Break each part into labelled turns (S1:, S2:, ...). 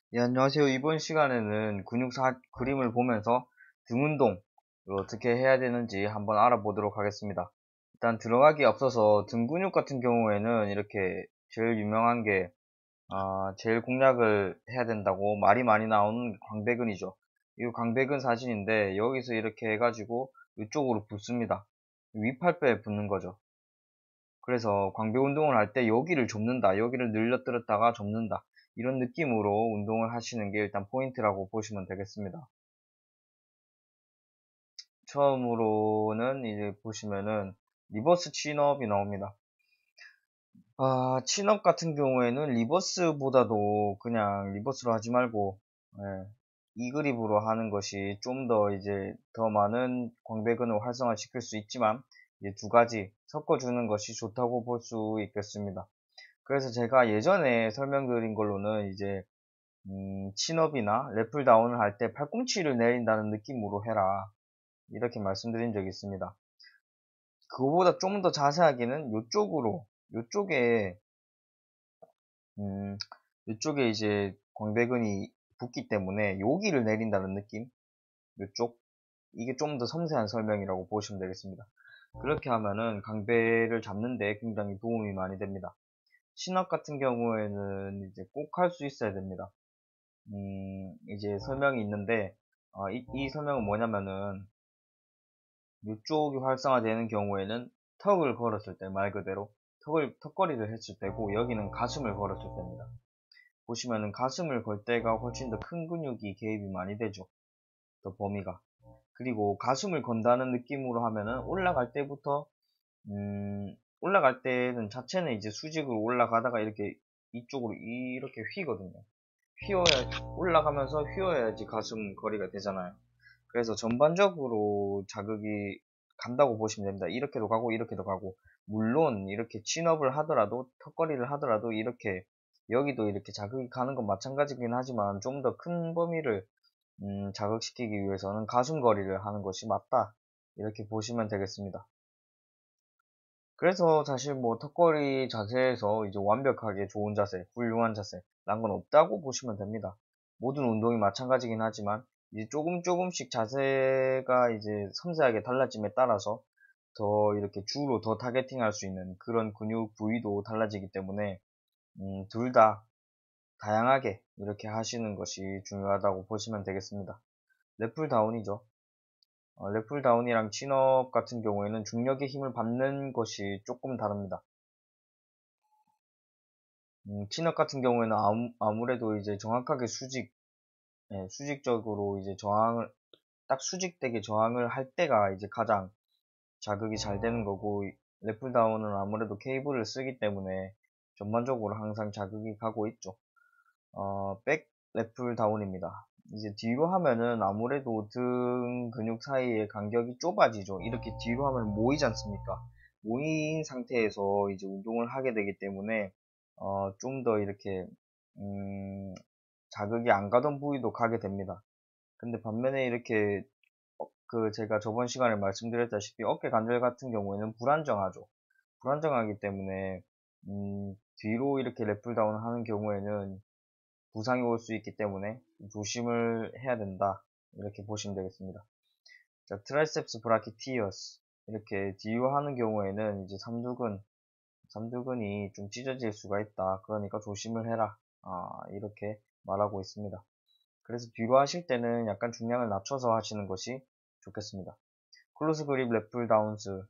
S1: 네, 안녕하세요. 이번 시간에는 그림을 보면서 등 운동을 어떻게 해야 되는지 한번 알아보도록 하겠습니다. 일단 들어가기 앞서서 등 근육 같은 경우에는 이렇게 제일 유명한 게 제일 공략을 해야 된다고 말이 많이 나오는 광배근이죠. 이 광배근 사진인데 여기서 이렇게 해가지고 이쪽으로 붓습니다. 윗팔배에 붓는 거죠. 그래서 광배 운동을 할 때 여기를 좁는다, 여기를 늘려뜨렸다가 좁는다, 이런 느낌으로 운동을 하시는 게 일단 포인트라고 보시면 되겠습니다. 처음으로는 이제 보시면은 리버스 친업이 나옵니다. 친업 같은 경우에는 리버스보다도 그냥 리버스로 하지 말고 예, 이 그립으로 하는 것이 좀 더 이제 더 많은 광배근을 활성화시킬 수 있지만 이제 두 가지 섞어주는 것이 좋다고 볼 수 있겠습니다. 그래서 제가 예전에 설명드린 걸로는 이제 친업이나 랩풀다운을 할 때 팔꿈치를 내린다는 느낌으로 해라, 이렇게 말씀드린 적이 있습니다. 그거보다 좀 더 자세하게는 요쪽에 음, 요쪽에 이제 광배근이 붙기 때문에 여기를 내린다는 느낌, 요쪽, 이게 좀 더 섬세한 설명이라고 보시면 되겠습니다. 그렇게 하면은 광배를 잡는데 굉장히 도움이 많이 됩니다. 신업 같은 경우에는 이제 꼭 할 수 있어야 됩니다. 이제 설명이 있는데, 이 설명은 뭐냐면은, 이쪽이 활성화되는 경우에는 턱을 걸었을 때, 말 그대로, 턱걸이를 했을 때고, 여기는 가슴을 걸었을 때입니다. 보시면은 가슴을 걸 때가 훨씬 더 큰 근육이 개입이 많이 되죠. 더 범위가. 그리고 가슴을 건다는 느낌으로 하면은 올라갈 때는 자체는 이제 수직으로 올라가다가 이렇게 이쪽으로 이렇게 휘거든요. 올라가면서 휘어야지 가슴 거리가 되잖아요. 그래서 전반적으로 자극이 간다고 보시면 됩니다. 이렇게도 가고 이렇게도 가고, 물론 이렇게 친업을 하더라도, 턱걸이를 하더라도 이렇게 여기도 이렇게 자극이 가는 건 마찬가지긴 하지만 좀 더 큰 범위를 자극시키기 위해서는 가슴 거리를 하는 것이 맞다, 이렇게 보시면 되겠습니다. 그래서 사실 뭐 턱걸이 자세에서 이제 완벽하게 좋은 자세, 훌륭한 자세, 란 건 없다고 보시면 됩니다. 모든 운동이 마찬가지긴 하지만 이제 조금씩 자세가 이제 섬세하게 달라짐에 따라서 더 이렇게 주로 더 타겟팅 할 수 있는 그런 근육 부위도 달라지기 때문에 둘 다 다양하게 이렇게 하시는 것이 중요하다고 보시면 되겠습니다. 랩풀 다운이죠. 랩풀 다운이랑 친업 같은 경우에는 중력의 힘을 받는 것이 조금 다릅니다. 친업 같은 경우에는 아무래도 이제 정확하게 수직적으로 이제 딱 수직되게 저항을 할 때가 이제 가장 자극이 잘 되는 거고, 랩풀다운은 아무래도 케이블을 쓰기 때문에 전반적으로 항상 자극이 가고 있죠. 백 랩풀다운입니다. 이제 뒤로 하면은 아무래도 등 근육 사이의 간격이 좁아지죠. 이렇게 뒤로 하면 모이지 않습니까? 모인 상태에서 이제 운동을 하게 되기 때문에 좀 더 이렇게 자극이 안 가던 부위도 가게 됩니다. 근데 반면에 이렇게 제가 저번 시간에 말씀드렸다시피 어깨 관절 같은 경우에는 불안정하죠. 불안정하기 때문에 뒤로 이렇게 랩풀다운 하는 경우에는 부상이 올 수 있기 때문에 조심을 해야 된다, 이렇게 보시면 되겠습니다. 자, 트라이셉스 브라키티어스, 이렇게 뒤로 하는 경우에는 이제 삼두근이 좀 찢어질 수가 있다, 그러니까 조심을 해라, 이렇게 말하고 있습니다. 그래서 뒤로 하실 때는 약간 중량을 낮춰서 하시는 것이 좋겠습니다. 클로스 그립 랩풀 다운스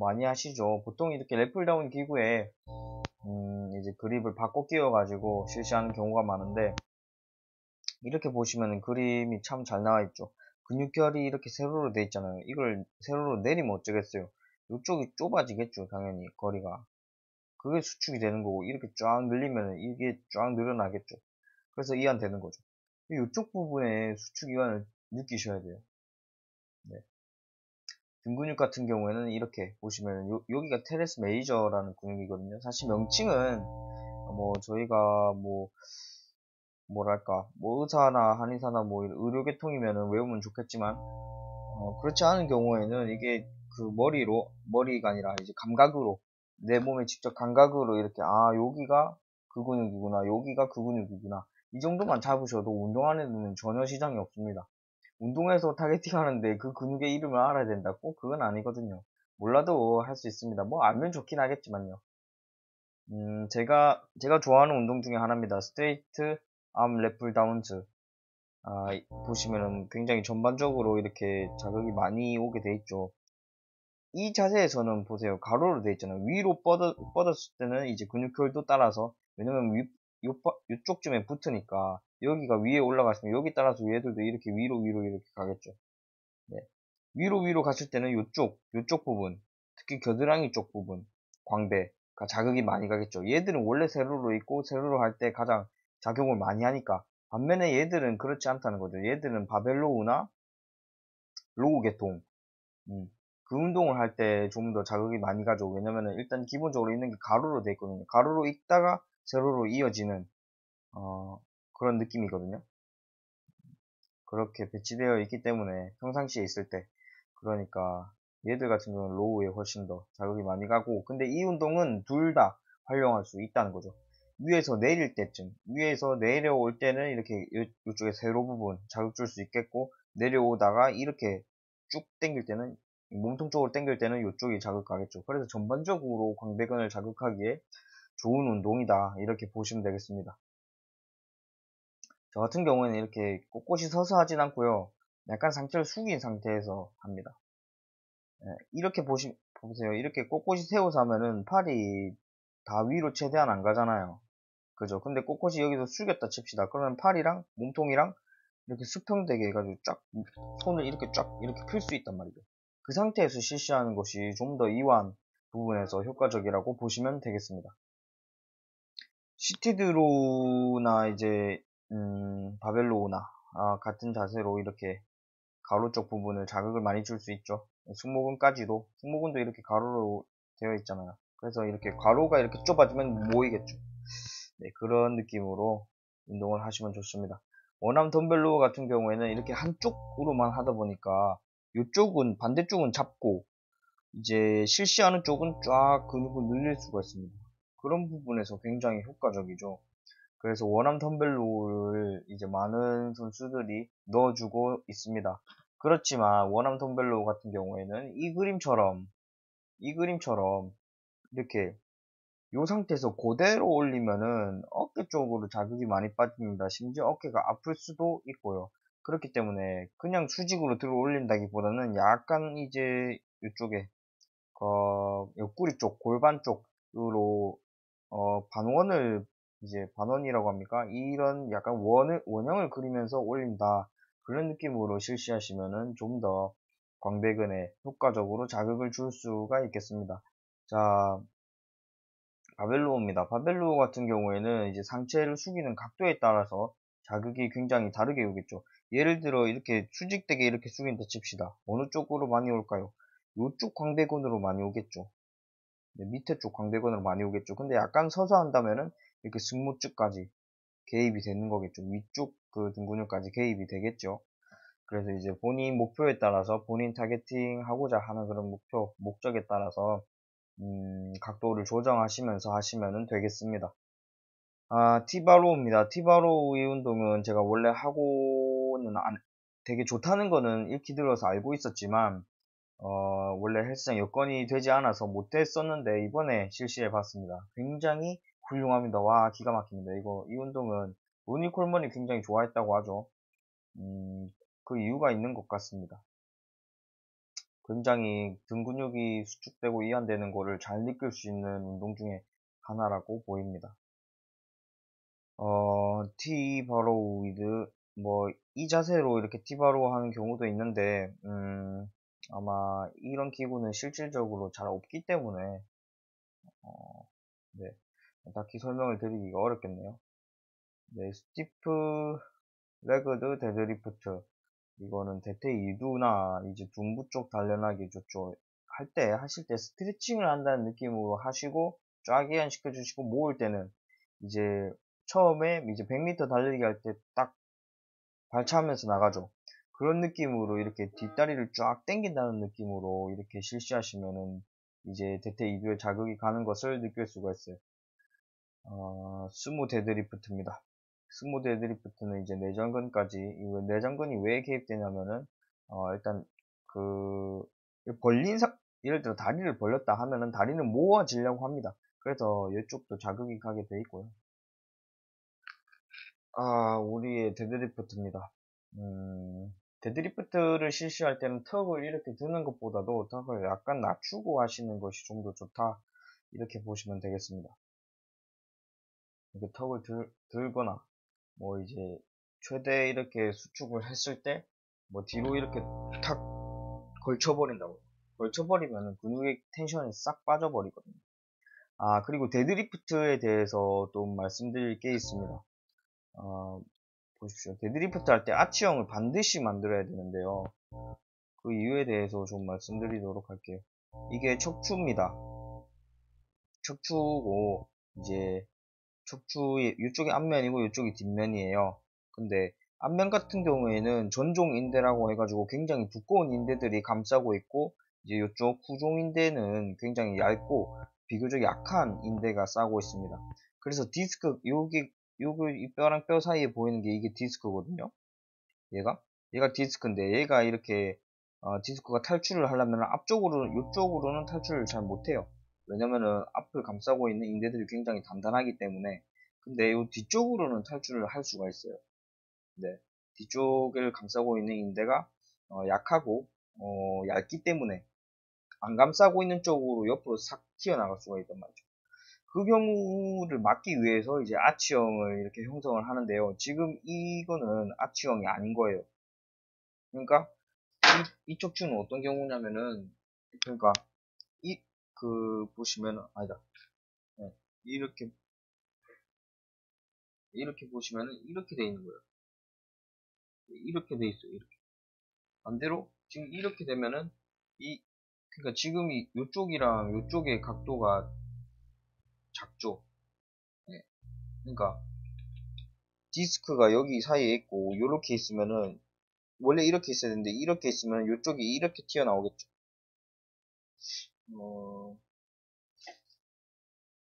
S1: 많이 하시죠. 보통 이렇게 랩풀 다운 기구에 이제 그립을 바꿔 끼워 가지고 실시하는 경우가 많은데, 이렇게 보시면 그림이 참 잘 나와 있죠. 근육결이 이렇게 세로로 돼 있잖아요. 이걸 세로로 내리면 어쩌겠어요. 이쪽이 좁아지겠죠, 당연히 거리가. 그게 수축이 되는 거고, 이렇게 쫙 늘리면 이게 쫙 늘어나겠죠. 그래서 이완되는 거죠. 이쪽 부분에 수축 이완을 느끼셔야 돼요. 네. 등 근육 같은 경우에는 이렇게 보시면 여기가 테레스 메이저라는 근육이거든요. 사실 명칭은 뭐 저희가 뭐 뭐랄까 뭐 의사나 한의사나 뭐 의료계통이면은 외우면 좋겠지만, 그렇지 않은 경우에는 이게 그 머리가 아니라 이제 감각으로, 내 몸에 직접 감각으로 이렇게 여기가 그 근육이구나, 여기가 그 근육이구나, 이 정도만 잡으셔도 운동하는 전혀 시장이 없습니다. 운동해서 타겟팅 하는데 그 근육의 이름을 알아야 된다? 꼭 그건 아니거든요. 몰라도 할 수 있습니다. 뭐 알면 좋긴 하겠지만요. 제가 좋아하는 운동 중에 하나입니다. 스트레이트 암 랩풀 다운즈. 보시면은 굉장히 전반적으로 이렇게 자극이 많이 오게 돼 있죠. 이 자세에서는 보세요. 가로로 돼 있잖아요. 위로 뻗었을 때는 이제 근육결도 따라서, 왜냐면 이쪽쯤에 붙으니까 여기가 위에 올라갔으면 여기 따라서 얘들도 이렇게 위로 이렇게 가겠죠. 네. 위로 갔을 때는 요쪽 부분, 특히 겨드랑이 쪽 부분, 광배가 자극이 많이 가겠죠. 얘들은 원래 세로로 있고 세로로 할 때 가장 작용을 많이 하니까. 반면에 얘들은 그렇지 않다는 거죠. 얘들은 바벨로우나 로우 계통, 그 운동을 할 때 좀 더 자극이 많이 가죠. 왜냐면은 일단 기본적으로 있는 게 가로로 돼 있거든요. 가로로 있다가 세로로 이어지는 그런 느낌이거든요. 그렇게 배치되어 있기 때문에 평상시에 있을 때, 그러니까 얘들 같은 경우는 로우에 훨씬 더 자극이 많이 가고, 근데 이 운동은 둘 다 활용할 수 있다는 거죠. 위에서 내릴 때쯤, 위에서 내려올 때는 이렇게 이쪽에 세로 부분 자극 줄 수 있겠고, 내려오다가 이렇게 쭉 당길 때는, 몸통 쪽으로 당길 때는 이쪽이 자극 가겠죠. 그래서 전반적으로 광배근을 자극하기에 좋은 운동이다, 이렇게 보시면 되겠습니다. 저 같은 경우에는 이렇게 꼿꼿이 서서 하진 않고요. 약간 상체를 숙인 상태에서 합니다. 이렇게 보세요. 이렇게 꼿꼿이 세워서 하면은 팔이 다 위로 최대한 안 가잖아요. 그죠? 근데 꼿꼿이 여기서 숙였다 칩시다. 그러면 팔이랑 몸통이랑 이렇게 수평되게 해가지고 쫙, 손을 이렇게 쫙 이렇게 펼 수 있단 말이죠. 그 상태에서 실시하는 것이 좀 더 이완 부분에서 효과적이라고 보시면 되겠습니다. 시티드로우나 이제 바벨로우나 같은 자세로 이렇게 가로 쪽 부분을 자극을 많이 줄 수 있죠. 승모근도 이렇게 가로로 되어 있잖아요. 그래서 이렇게 가로가 이렇게 좁아지면 모이겠죠. 네, 그런 느낌으로 운동을 하시면 좋습니다. 원암 덤벨로우 같은 경우에는 이렇게 한쪽으로만 하다 보니까 이쪽은, 반대쪽은 잡고 이제 실시하는 쪽은 쫙 근육을 늘릴 수가 있습니다. 그런 부분에서 굉장히 효과적이죠. 그래서 원암 덤벨로우를 이제 많은 선수들이 넣어주고 있습니다. 그렇지만 원암 덤벨로우 같은 경우에는 이 그림처럼 이렇게 이 상태에서 그대로 올리면은 어깨 쪽으로 자극이 많이 빠집니다. 심지어 어깨가 아플 수도 있고요. 그렇기 때문에 그냥 수직으로 들어 올린다기보다는 약간 이제 이쪽에 옆구리 쪽, 골반 쪽으로 반원을, 이제 반원이라고 합니까? 이런 약간 원형을 그리면서 올린다. 그런 느낌으로 실시하시면은 좀 더 광배근에 효과적으로 자극을 줄 수가 있겠습니다. 자, 바벨로우입니다. 바벨로우 같은 경우에는 이제 상체를 숙이는 각도에 따라서 자극이 굉장히 다르게 오겠죠. 예를 들어 이렇게 수직되게 이렇게 숙인다 칩시다. 어느 쪽으로 많이 올까요? 이쪽 광배근으로 많이 오겠죠. 네, 밑에 쪽 광배근으로 많이 오겠죠. 근데 약간 서서 한다면은 이렇게 승모쪽까지 개입이 되는 거겠죠. 위쪽 그 등 근육까지 개입이 되겠죠. 그래서 이제 본인 목표에 따라서, 본인 타겟팅 하고자 하는 그런 목적에 따라서 각도를 조정하시면서 하시면 되겠습니다. 티바로우입니다. 티바로우 이 운동은 제가 원래 하고는 되게 좋다는 거는 익히 들어서 알고 있었지만, 원래 헬스장 여건이 되지 않아서 못했었는데 이번에 실시해 봤습니다. 굉장히 훌륭합니다. 와, 기가 막힙니다. 이 운동은 로니 콜먼이 굉장히 좋아했다고 하죠. 그 이유가 있는 것 같습니다. 굉장히 등 근육이 수축되고 이완되는 거를 잘 느낄 수 있는 운동 중에 하나라고 보입니다. 티바로우 위드, 뭐, 이 자세로 이렇게 티바로우 하는 경우도 있는데, 아마 이런 기구는 실질적으로 잘 없기 때문에, 네, 딱히 설명을 드리기가 어렵겠네요. 네, 스티프 레그드 데드리프트. 이거는 대퇴 2두나 이제 둔부 쪽 단련하기 좋죠. 하실 때 스트레칭을 한다는 느낌으로 하시고, 쫙 이완시켜 주시고, 모을 때는 이제 처음에 이제 100m 달리기 할 때 딱 발차하면서 나가죠. 그런 느낌으로 이렇게 뒷다리를 쫙 당긴다는 느낌으로 이렇게 실시하시면은 이제 대퇴 2두에 자극이 가는 것을 느낄 수가 있어요. 스모 데드리프트입니다. 스모드 헤드리프트는 이제 내전근까지, 이거 내전근이 왜 개입되냐면은, 일단, 그, 예를 들어 다리를 벌렸다 하면은 다리는 모아지려고 합니다. 그래서 이쪽도 자극이 가게 돼 있고요. 우리의 데드리프트입니다. 데드리프트를 실시할 때는 턱을 이렇게 드는 것보다도 턱을 약간 낮추고 하시는 것이 좀 더 좋다. 이렇게 보시면 되겠습니다. 이렇게 턱을 들거나, 뭐 이제, 최대 이렇게 수축을 했을 때, 뭐 뒤로 이렇게 탁 걸쳐버린다고. 걸쳐버리면 근육의 텐션이 싹 빠져버리거든요. 그리고 데드리프트에 대해서 또 말씀드릴 게 있습니다. 보십시오. 데드리프트 할 때 아치형을 반드시 만들어야 되는데요. 그 이유에 대해서 좀 말씀드리도록 할게요. 이게 척추입니다. 척추고, 이제, 척추의, 이쪽이 앞면이고 이쪽이 뒷면이에요. 근데, 앞면 같은 경우에는 전종 인대라고 해가지고 굉장히 두꺼운 인대들이 감싸고 있고, 이제 이쪽 후종 인대는 굉장히 얇고, 비교적 약한 인대가 싸고 있습니다. 그래서 디스크, 이 뼈랑 뼈 사이에 보이는 게 이게 디스크거든요. 얘가 디스크인데, 얘가 이렇게, 디스크가 탈출을 하려면 이쪽으로는 탈출을 잘 못해요. 왜냐면은 앞을 감싸고 있는 인대들이 굉장히 단단하기 때문에. 근데 이 뒤쪽으로는 탈출을 할 수가 있어요. 네. 뒤쪽을 감싸고 있는 인대가, 약하고, 얇기 때문에 안 감싸고 있는 쪽으로 옆으로 싹 튀어나갈 수가 있단 말이죠. 그 경우를 막기 위해서 이제 아치형을 이렇게 형성을 하는데요. 지금 이거는 아치형이 아닌 거예요. 그러니까 이쪽 층은 어떤 경우냐면은, 그러니까 보시면은 아니다. 네, 이렇게 보시면은 이렇게 돼 있는 거예요. 이렇게 돼 있어요. 이렇게. 반대로 지금 이렇게 되면은 그러니까 지금 이쪽이랑 이쪽의 각도가 작죠. 네, 그러니까 디스크가 여기 사이에 있고 이렇게 있으면은 원래 이렇게 있어야 되는데 이렇게 있으면 이쪽이 이렇게 튀어나오겠죠.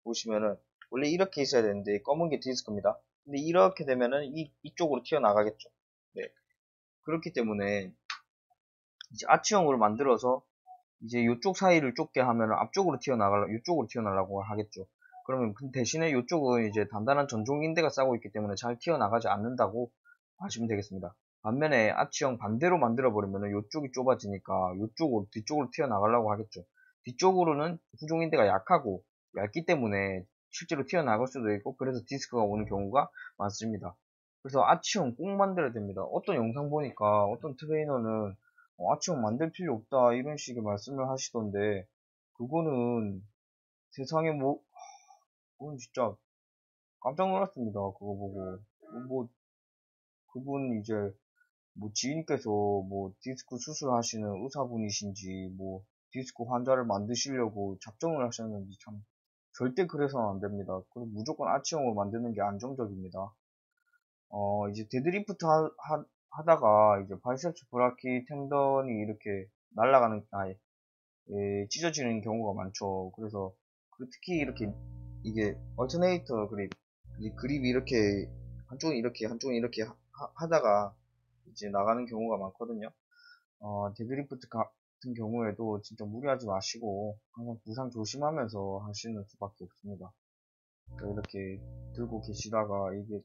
S1: 보시면은 원래 이렇게 있어야 되는데 검은 게 디스크입니다. 근데 이렇게 되면은 이쪽으로 튀어나가겠죠. 네. 그렇기 때문에 이제 아치형으로 만들어서 이제 이쪽 사이를 좁게 하면 이쪽으로 튀어나가려고 하겠죠. 그러면 그 대신에 이쪽은 이제 단단한 전종인대가 싸고 있기 때문에 잘 튀어나가지 않는다고 하시면 되겠습니다. 반면에 아치형 반대로 만들어 버리면 이쪽이 좁아지니까 뒤쪽으로 튀어나가려고 하겠죠. 뒤쪽으로는 후종인대가 약하고 얇기 때문에 실제로 튀어나갈 수도 있고 그래서 디스크가 오는 경우가 많습니다. 그래서 아치형 꼭 만들어야 됩니다. 어떤 영상 보니까 어떤 트레이너는 아치형 만들 필요 없다 이런 식의 말씀을 하시던데 그거는 세상에 그건 진짜 깜짝 놀랐습니다. 그거 보고 뭐 그분 이제 뭐 지인께서 뭐 디스크 수술하시는 의사분이신지 뭐 디스크 환자를 만드시려고 작정을 하셨는지 참 절대 그래서는 안 됩니다. 그리고 무조건 아치형으로 만드는 게 안정적입니다. 이제 데드리프트 하다가 이제 바이셉스 브라키 텐던이 이렇게 찢어지는 경우가 많죠. 그래서 특히 이렇게 이게 얼터네이터 그립, 이 그립이 이렇게 한쪽은 이렇게 하다가 이제 나가는 경우가 많거든요. 데드리프트 같은 경우에도 진짜 무리하지 마시고 항상 부상 조심하면서 하시는 수밖에 없습니다. 이렇게 들고 계시다가 이게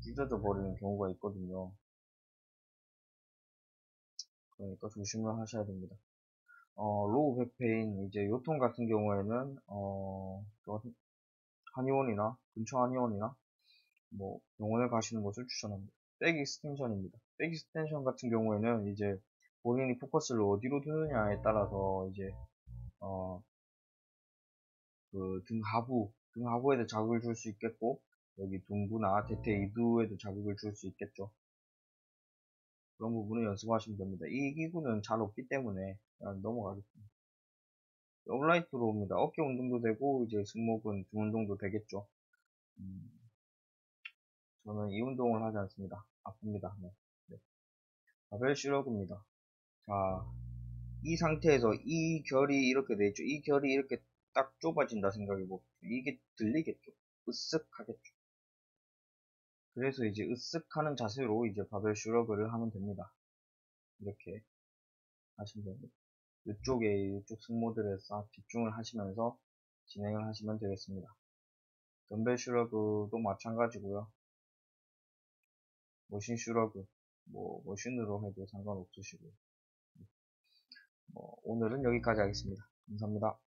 S1: 찢어져 버리는 경우가 있거든요. 그러니까 조심을 하셔야 됩니다. 로우 백페인, 이제 요통 같은 경우에는, 근처 한의원이나, 뭐, 병원에 가시는 것을 추천합니다. 백 익스텐션입니다. 백 익스텐션 같은 경우에는 이제 본인이 포커스를 어디로 두느냐에 따라서 이제, 어, 등 하부에도 자극을 줄 수 있겠고, 여기 둔부나 대퇴 이두에도 자극을 줄 수 있겠죠. 그런 부분을 연습하시면 됩니다. 이 기구는 잘 없기 때문에 그냥 넘어가겠습니다. 업라이트로 옵니다. 어깨 운동도 되고 이제 승모근 등 운동도 되겠죠. 저는 이 운동을 하지 않습니다. 아픕니다. 네. 네. 바벨 시러그입니다. 자, 이 상태에서 이 결이 이렇게 돼 있죠. 이 결이 이렇게 딱 좁아진다 생각해보고 이게 들리겠죠. 으쓱하겠죠. 그래서 이제 으쓱하는 자세로 이제 바벨 슈러그를 하면 됩니다. 이렇게 하시면 됩니다. 이쪽 승모들에 싹 집중을 하시면서 진행을 하시면 되겠습니다. 덤벨 슈러그도 마찬가지고요. 머신 슈러그, 머신으로 해도 상관없으시고. 오늘은 여기까지 하겠습니다. 감사합니다.